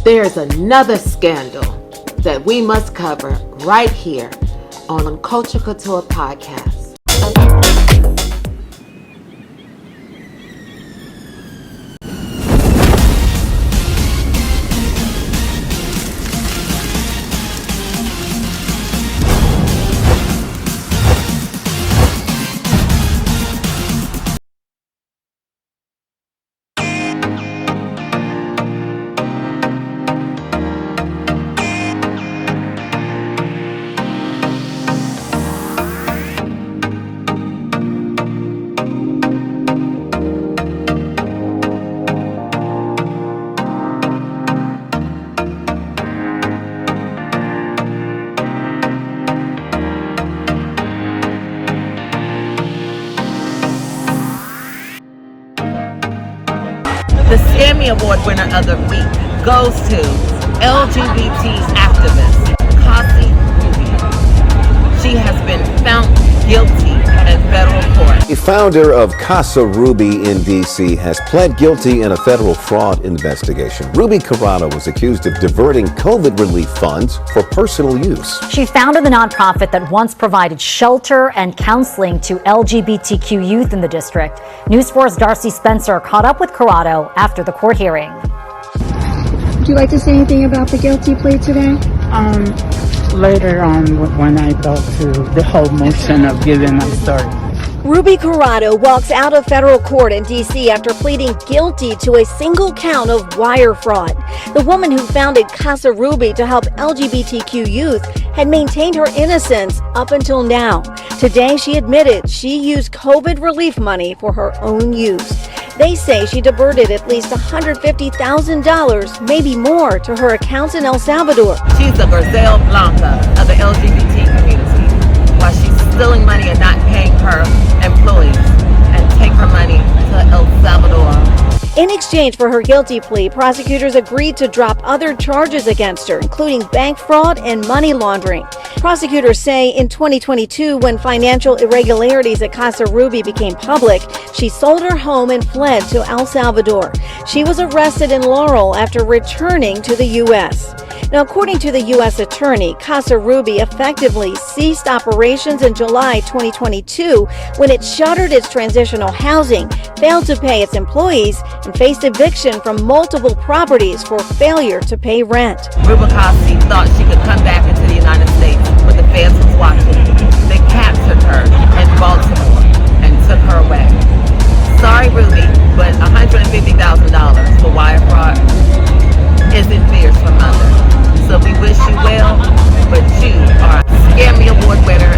There's another scandal that we must cover right here on Culture Couture Podcast. The Scammy Award winner of the week goes to LGBT activist Cassie Ruby. She has been found guilty in federal court. The founder of Casa Ruby in D.C. has pled guilty in a federal fraud investigation. Ruby Corrado was accused of diverting COVID relief funds for personal use. She founded the nonprofit that once provided shelter and counseling to LGBTQ youth in the district. News 4's Darcy Spencer caught up with Corrado after the court hearing. Would you like to say anything about the guilty plea today? Later on, when I go to the whole motion of giving my story. Ruby Corrado walks out of federal court in D.C. after pleading guilty to a single count of wire fraud. The woman who founded Casa Ruby to help LGBTQ youth had maintained her innocence up until now. Today, she admitted she used COVID relief money for her own use. They say she diverted at least $150,000, maybe more, to her accounts in El Salvador. She's the Gazelle Blanca of the LGBT community, while she's stealing money and not paying her employees and take her money to El Salvador. In exchange for her guilty plea, prosecutors agreed to drop other charges against her, including bank fraud and money laundering. Prosecutors say in 2022, when financial irregularities at Casa Ruby became public, she sold her home and fled to El Salvador. She was arrested in Laurel after returning to the U.S. Now, according to the U.S. Attorney, Casa Ruby effectively ceased operations in July 2022 when it shuttered its transitional housing, failed to pay its employees, and faced eviction from multiple properties for failure to pay rent. Ruby Cassie thought she could come back into the United States, but the feds was watching. They captured her in Baltimore and took her away. Sorry, Ruby, but $150,000 for wire fraud isn't fierce for mother. So we wish you well, but you are a Scammy Award winner